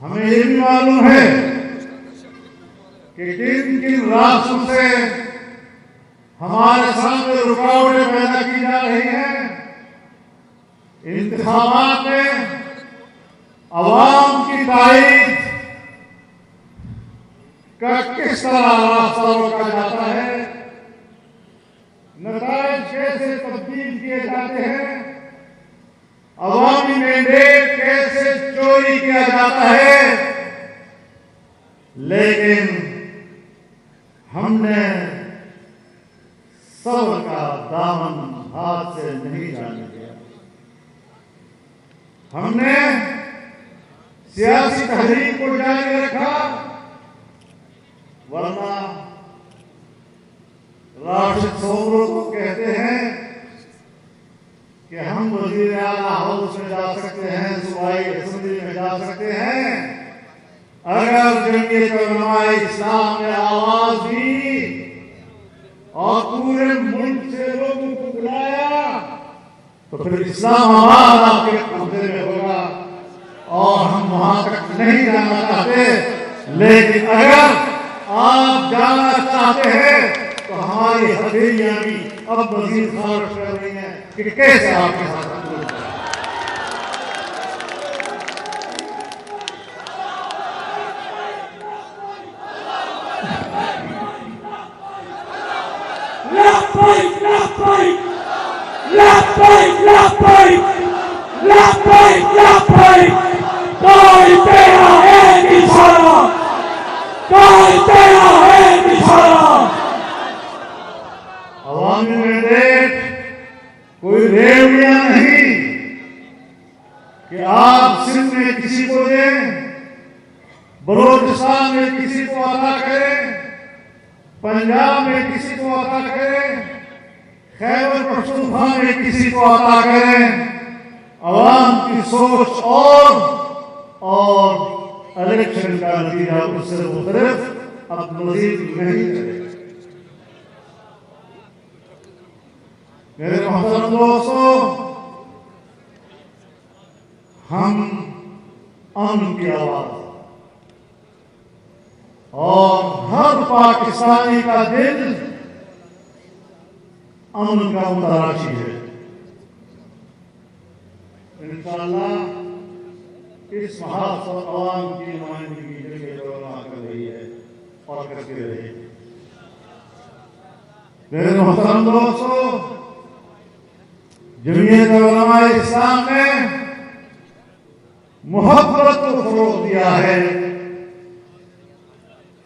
हमें ये भी मालूम है कि किन किन रास्तों से हमारे सामने रुकावटें पैदा की जा रही हैं। इंतखाबात में अवाम की ताईद का किस तरह रास्ता रोका जाता है, नताइज कैसे तब्दील किए जाते हैं, अवामी मैंडेट कैसे चोरी किया जाता है, लेकिन हमने सब्र का दामन हाथ से नहीं जाने दिया। हमने सियासी तहरीक को जारी रखा, वरना राशिद सोमरो को कहते हैं कि हम वजीर आला हाउस में जा सकते हैं, सूबाई असेंबली में जा सकते हैं, अगर जमीयत उलमाए इस्लाम ने आवाज दी और पूरे मुल्क से लोगों को बुलाया तो फिर इस्लामाबाद आपके कब्जे में होगा और हम वहां तक नहीं जाना चाहते। लेकिन अगर आप जाना चाहते हैं तो हमारी हथेलियां भी अब मजीद खारिश कर रही हैं कि कैसे आपके साथ अवामी मैंडेट कोई रेवड़ियां नहीं कि आप सिंध में किसी को दें, बलोचिस्तान में किसी को अता करें, पंजाब में किसी को अता करें, खैबर पख्तूनख्वा में किसी को अता करें। अवाम की सोच और इलेक्शन का नतीजा उससे मुख्तलिफ अब मजीद नहीं करेगा। मेरे मोहतरम दोस्तों, हम अमन की आवाज और हर पाकिस्तानी का दिल अमन का मुतलाशी है। इंशाअल्लाह इस महाज और अवाम की नुमाइंदगी जमीयत उलमा कर रही है और करती रहेगी। मेरे मोहतरम दोस्तों, जमीयत उलमा इस्लाम ने मोहब्बत को फरोग दिया है।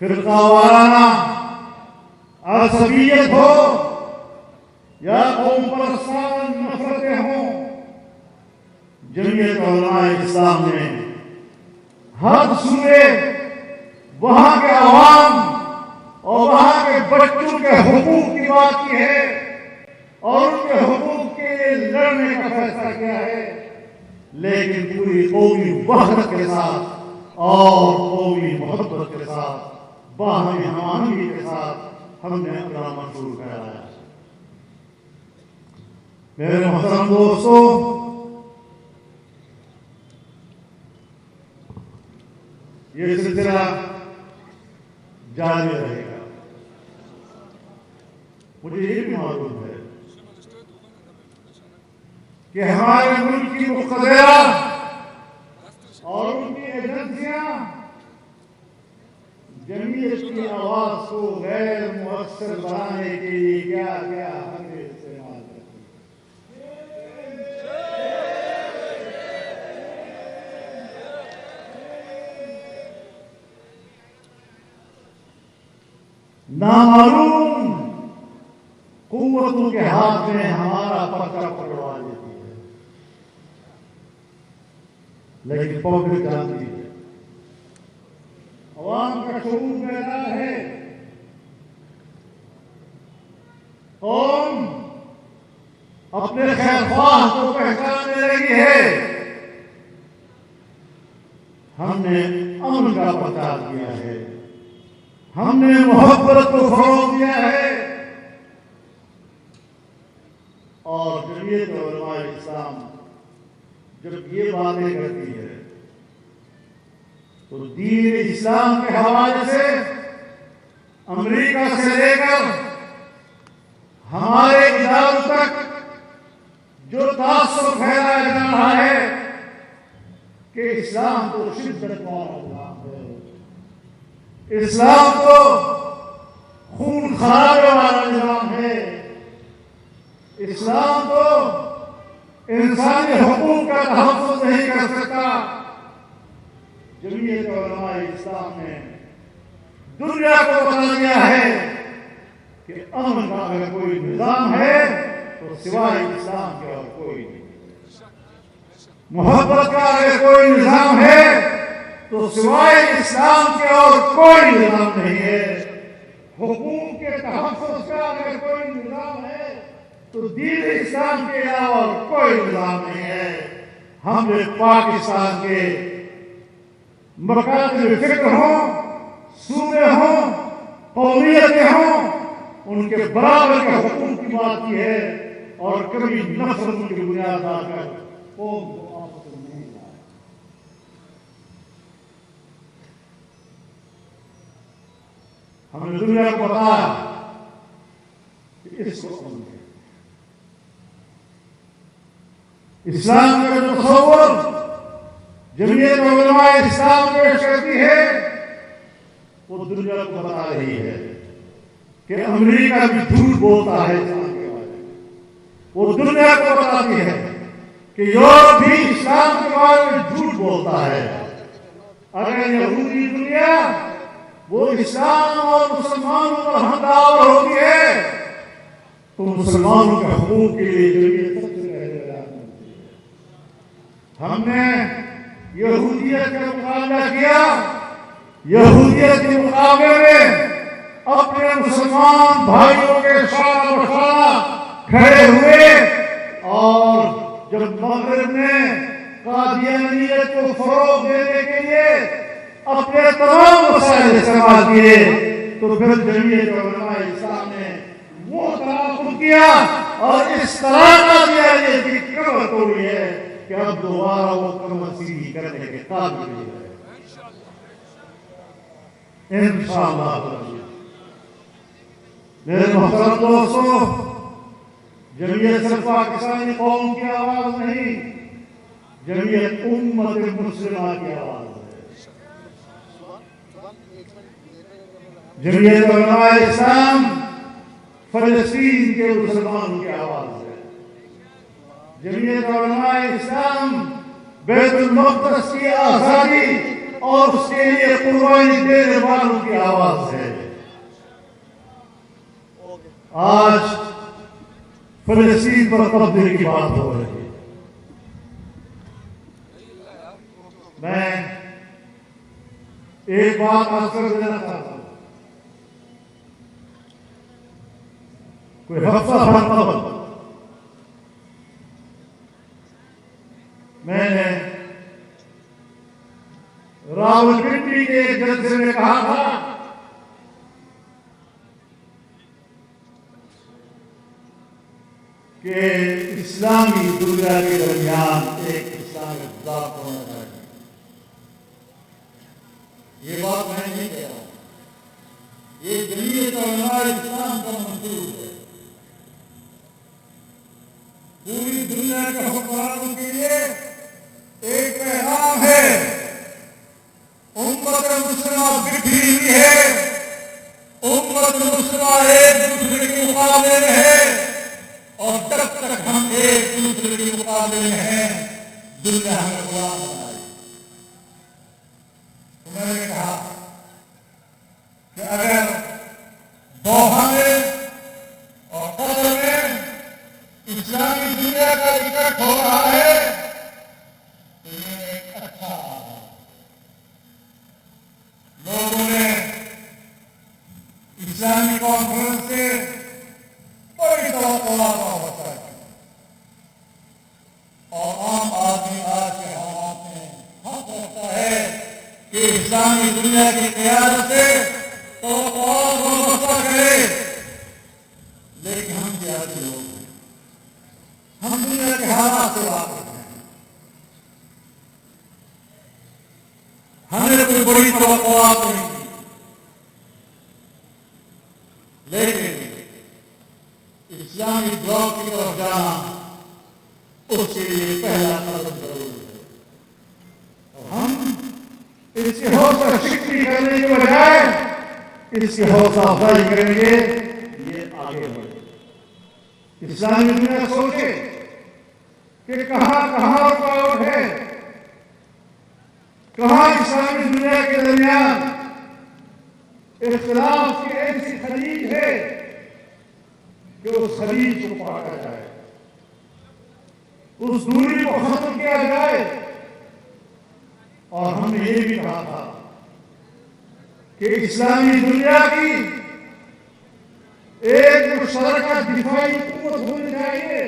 फिरका वाराना असबियत हो या कौम परस्तान नफरतें हों, जमीयत उलमा इस्लाम ने हर सूबे वहां के अवाम और वहां के बच्चों के हुकूक की बात की है और उनके हुकूक के लिए लड़ने का फैसला किया है। लेकिन पूरी कौमी वहदत के साथ और कौमी मोहब्बत के साथ, बाहमी हमानगी के साथ हमने अपना मंशूर कराया। मेरे मोहतरम दोस्तों, ये सिलसिला जारी रहेगा। मुझे ये भी मालूम है कि हमारे मुल्क की मुक़द्दरा और उनकी एजेंसियां जमीयत की आवाज को गैर मुअस्सर बनाने के लिए क्या क्या हमें इस्तेमाल करती नामालूम कुव्वतों के हाथ में हमारा पर्चा पकड़वा देती है, लेकिन पब्लिक जानती है, अवाम का शऊर मैदान है। कौम अपने खैरख्वाह को पहचानने लगी है। हमने अमन का प्रचार किया है, हमने मोहब्बत को फरोग दिया है और जमीयत उलमा इस्लाम जब ये बातें करती है तो दीन इस्लाम के हवाले से अमेरिका से लेकर हमारे इदारों तक जो तासुर फैलाया जा रहा है कि इस्लाम तो शिद्दत वाला इस्लाम है, इस्लाम तो खून खराबे वाला निजाम है, इस्लाम तो इंसानी हुकूक का तहफ़्फ़ुज़ नहीं कर सकता। जमीयत उलमा इस्लाम ने दुनिया को बता दिया है कि अमन का अगर कोई निजाम है तो सिवाय इस्लाम के और कोई नहीं। मोहब्बत का अगर कोई निजाम है तो सिवाय इस्लाम के और कोई निजाम नहीं है। हुकूक के तहफ़्फ़ुज़ का अगर कोई निजाम है तो दीन इस्लाम के अलावा और कोई निजाम नहीं है। हमने पाकिस्तान के मकासद फिक्र हों, सूबे हों, कौमियतें हों, उनके बराबर के हुकूक की बात की है और कभी नफरत उनकी बुनियाद आकर कौम को आपस में नहीं लाया। हमने दुनिया को बताया कि इसको अमन है। इस्लाम का जो तसव्वुर जमीयत उलमा इस्लाम पेश करती है वो दुनिया को बता रही है कि अमेरिका भी झूठ बोलता है इस्लाम के बारे में। वो दुनिया को बताती है कि यूरोप भी इस्लाम के बारे में झूठ बोलता है। अगर यहूदी दुनिया वो इस्लाम और मुसलमानों पर हमलावर होती है तो मुसलमानों के हुकूक के लिए जमीयत सबसे पहले ऐलान करती है। हमने यहूदियत का मुकाबला किया, यहूदियत के मुकाबले में अपने मुसलमान भाइयों के सारा बसारा खड़े हुए और जब मगरिब में कादियानियत को फरोग देने के लिए अपने तमाम वसाइल इस्तेमाल किए तो फिर जमीयत उलमा इस्लाम ने वो तनाकुल किया और इस तरह का कादियानियत की कमर तोड़ी है कि अब दोबारा वो कमर सीधी करने के काबिल है इंशाअल्लाह। मेरे मोहतरम दोस्तों, जमीयत सिर्फ पाकिस्तानी कौम की आवाज नहीं, जमीयत उम्मत मुस्लिमा की आवाज है। जमीयत उलमा इस्लाम फलस्तीन के मुसलमानों की आवाज है। जमीयत उलमा इस्लाम बैतुल मक़दस की आजादी और उसके लिए कुर्बानी देने वालों की आवाज है। आज फलस्तीन पर कब्जे की बात हो रही है। मैं एक बात अर्ज कर देना चाहता हूं। कोई हफ्ता भर कबल मैंने रावलपिंडी के एक जलसे में कहा था कि इस्लामी दुनिया के दरमियान एक इस्लामी इख्तिलाफ होना चाहिए। ये बात मैं नहीं कह रहा हूं, ये जमीयत उलमा इस्लाम का मंसूब है। पूरी दुनिया के हुक्मरानों के लिए एक पैगाम है। उम्मत मुस्लिमा बिखरी हुई है, उम्मत मुस्लिमा एक दूसरे के मुकाबले में है और जब तक हम एक दूसरे के मुकाबले में हैं दुनिया हमें गुलाम बनाएगी। तो मैंने कहा कि अगर दोहा में और कतर में इस्लामी दुनिया का इकट्ठ हो रहा है तो ये एक अच्छा लोगों ने इस्लामी कॉन्फ्रेंस से बड़ी तवक्कुआत होता है और आम आदमी आज के हालात में हक होता है कि इस्लामी दुनिया की क़यादत से तवक्कुआत को वाबस्ता करे। लेकिन हम सियासी लोग हैं, हम दुनिया के हालात से वाकिफ हैं। हमने कोई बड़ी तवक्कुआत नहीं की, लेकिन इस्लामी ब्लॉक की तरफ जाना उसके लिए पहला कदम जरूर है। और हम इसकी हौसला शिक्ति करने के बजाय इसकी हौसला अफजाई करेंगे, ये आगे बढ़े। इस्लामी दुनिया सोचे कि कहां कहां रुकावट है, कहां इस्लामी दुनिया के दरमियान इख्तिलाफ की ऐसी खलीज है कि उस खलीज को काटा जाए, उस दूरी को खत्म किया जाए। और हमने ये भी कहा था कि इस्लामी दुनिया की एक मुश्तरका दिफाई कुव्वत होनी चाहिए